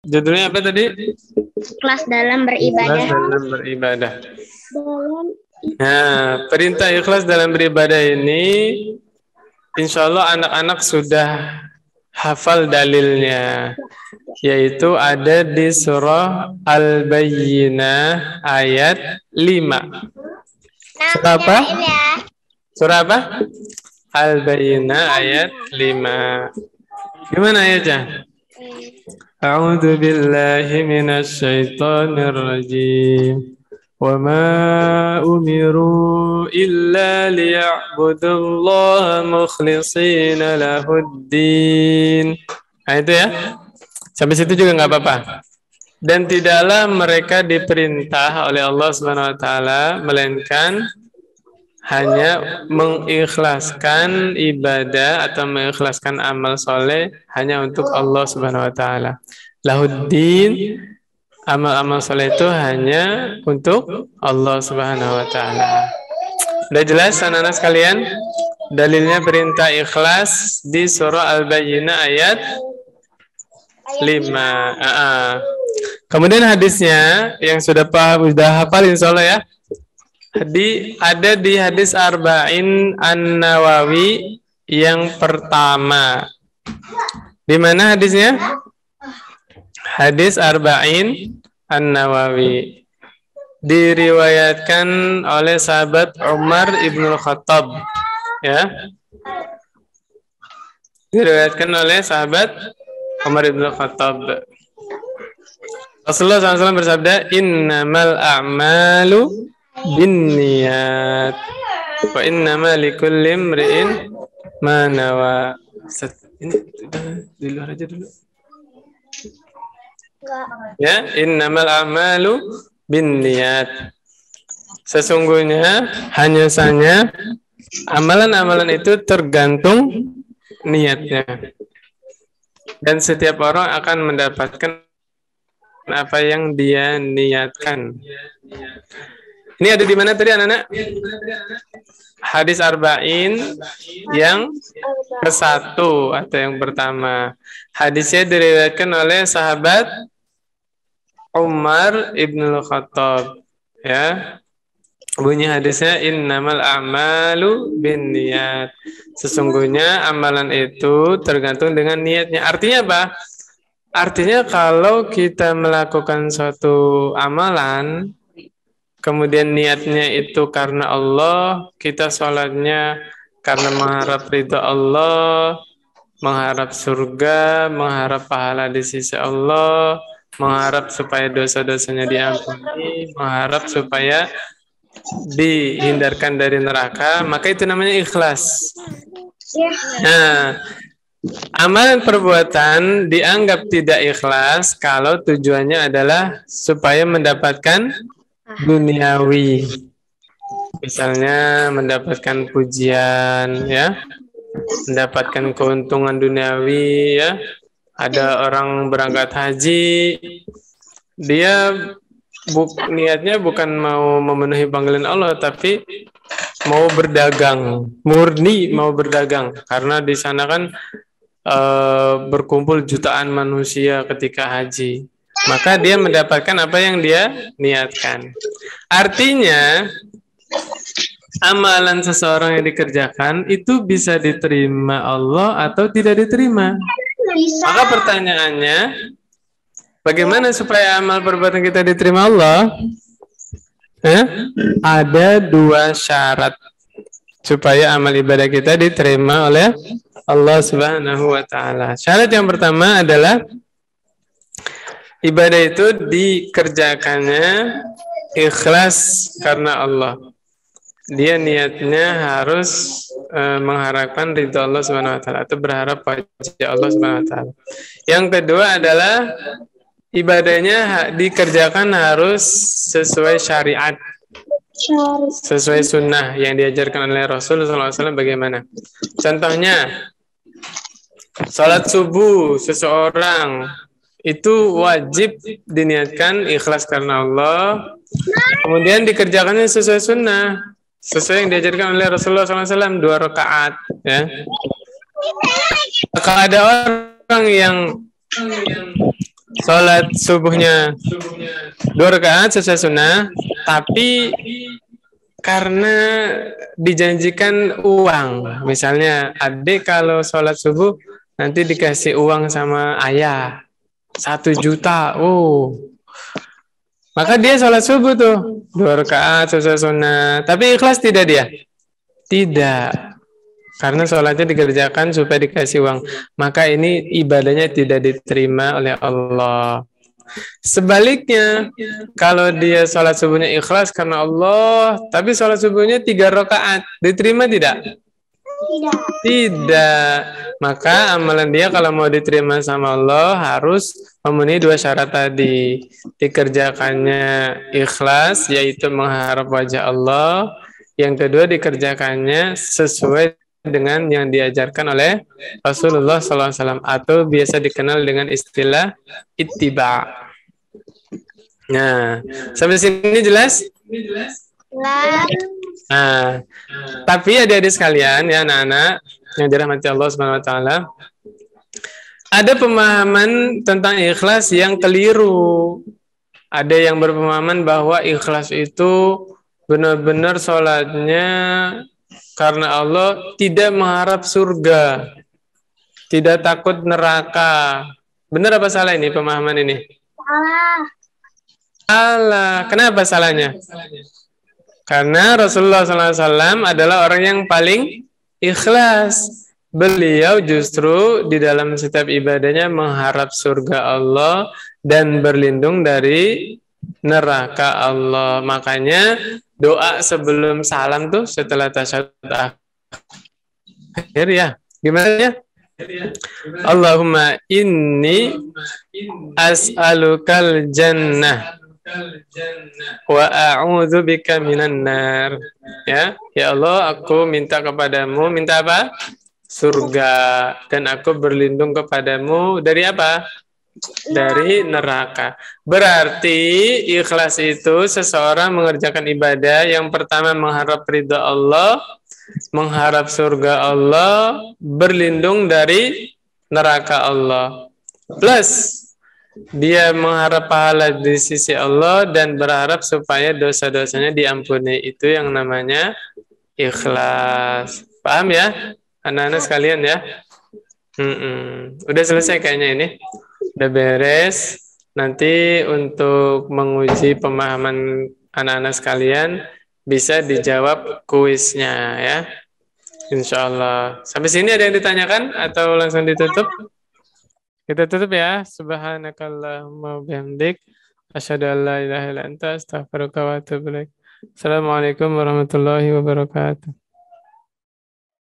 Judulnya apa tadi? Ikhlas dalam beribadah. Ikhlas dalam beribadah. Nah, perintah ikhlas dalam beribadah ini, insya Allah anak-anak sudah hafal dalilnya, yaitu ada di surah Al-Bayyinah ayat 5. Surah apa? Surah apa? Al-Bayyinah ayat 5. Gimana ayatnya? A'udzu billahi minasy syaithanir rajim. Wa ma umiru illa liya'budullaha mukhlishina lahuddin. Nah itu ya. Sampai situ juga nggak apa-apa. Dan tidaklah mereka diperintah oleh Allah Subhanahu wa taala melainkan hanya mengikhlaskan ibadah atau mengikhlaskan amal soleh hanya untuk Allah Subhanahu wa taala. Lahuddin, amal-amal soleh itu hanya untuk Allah Subhanahu wa taala. Udah jelas anak-anak sekalian? Dalilnya perintah ikhlas di surah Al-Bayyinah ayat 5. Kemudian hadisnya yang sudah hafal insyaallah ya. Ada di hadis Arba'in An-Nawawi yang pertama. Di mana hadisnya? Hadis Arba'in An-Nawawi. Diriwayatkan oleh sahabat Umar ibn Khattab. Ya. Diriwayatkan oleh sahabat Umar ibn Khattab. Rasulullah SAW bersabda, "Innamal a'malu binniyat wa innama likulli imri'in ma nawa." Ini di luar aja dulu. Ya, innamal a'malu binniyat. Sesungguhnya hanya saja amalan-amalan itu tergantung niatnya. Dan setiap orang akan mendapatkan apa yang dia niatkan. Ini ada di mana tadi anak-anak? Hadis Arba'in yang ke-1 atau yang pertama. Hadisnya diriwayatkan oleh sahabat Umar ibn Khattab. Ya. Bunyi hadisnya innamal a'malu binniyat. Sesungguhnya amalan itu tergantung dengan niatnya. Artinya apa? Artinya kalau kita melakukan suatu amalan, kemudian niatnya itu karena Allah, kita sholatnya karena mengharap ridha Allah, mengharap surga, mengharap pahala di sisi Allah, mengharap supaya dosa-dosanya diampuni, mengharap supaya dihindarkan dari neraka, maka itu namanya ikhlas. Nah, amalan perbuatan dianggap tidak ikhlas kalau tujuannya adalah supaya mendapatkan duniawi. Misalnya mendapatkan pujian, ya, mendapatkan keuntungan duniawi, ya. Ada orang berangkat haji, dia niatnya bukan mau memenuhi panggilan Allah, tapi mau berdagang, murni mau berdagang, karena di sana kan berkumpul jutaan manusia ketika haji, maka dia mendapatkan apa yang dia niatkan. Artinya amalan seseorang yang dikerjakan itu bisa diterima Allah atau tidak diterima. Maka pertanyaannya, bagaimana supaya amal perbuatan kita diterima Allah? Ada 2 syarat supaya amal ibadah kita diterima oleh Allah Subhanahu wa taala. Syarat yang pertama adalah ibadah itu dikerjakannya ikhlas karena Allah. Dia niatnya harus mengharapkan ridha Allah Subhanahu wa taala atau berharap wajah Allah Subhanahu wa taala. Yang kedua adalah ibadahnya dikerjakan harus sesuai syariat, sesuai sunnah yang diajarkan oleh Rasulullah SAW. Bagaimana? Contohnya, salat subuh seseorang itu wajib diniatkan ikhlas karena Allah, kemudian dikerjakannya sesuai sunnah, sesuai yang diajarkan oleh Rasulullah SAW, 2 rakaat. Ya. Kalau ada orang yang sholat subuhnya 2 rakaat sesuai sunnah, tapi karena dijanjikan uang, misalnya adik kalau sholat subuh nanti dikasih uang sama ayah 1 juta, maka dia sholat subuh tuh 2 rakaat sesuai sunnah, tapi ikhlas tidak dia? Tidak, karena sholatnya dikerjakan supaya dikasih uang, maka ini ibadahnya tidak diterima oleh Allah. Sebaliknya, kalau dia sholat subuhnya ikhlas karena Allah, tapi sholat subuhnya 3 rakaat, diterima tidak? Tidak. Tidak. Maka amalan dia kalau mau diterima sama Allah harus memenuhi 2 syarat tadi. Dikerjakannya ikhlas, yaitu mengharap wajah Allah. Yang kedua, dikerjakannya sesuai dengan yang diajarkan oleh Rasulullah SAW, atau biasa dikenal dengan istilah ittiba. Nah, sampai sini jelas? Nah, tapi adik-adik sekalian ya, anak-anak yang dirahmati Allah Subhanahu wa taala, ada pemahaman tentang ikhlas yang keliru. Ada yang berpemahaman bahwa ikhlas itu benar-benar sholatnya karena Allah, tidak mengharap surga, tidak takut neraka. Benar apa salah ini pemahaman ini? Salah. Salah. Kenapa salahnya? Karena Rasulullah SAW adalah orang yang paling ikhlas. Beliau justru di dalam setiap ibadahnya mengharap surga Allah dan berlindung dari neraka Allah. Makanya doa sebelum salam tuh setelah tasyahud akhir ya. Gimana ya? Allahumma inni as'alukal jannah wa a'udzu bika minan nar. Ya Allah, aku minta kepadamu, minta apa? Surga, dan aku berlindung kepadamu dari apa? Dari neraka. Berarti ikhlas itu seseorang mengerjakan ibadah yang pertama mengharap ridha Allah, mengharap surga Allah, berlindung dari neraka Allah. Plus dia mengharap pahala di sisi Allah dan berharap supaya dosa-dosanya diampuni. Itu yang namanya ikhlas. Paham ya, anak-anak sekalian ya? Udah selesai kayaknya ini. Udah beres. Nanti untuk menguji pemahaman anak-anak sekalian bisa dijawab kuisnya ya. Insya Allah. Sampai sini ada yang ditanyakan atau langsung ditutup? Kita tutup ya. Subhanakallahumma bihamdik. Asyhadu an la ilaha illa anta astaghfiruka wa atubu ilaik. Assalamualaikum warahmatullahi wabarakatuh.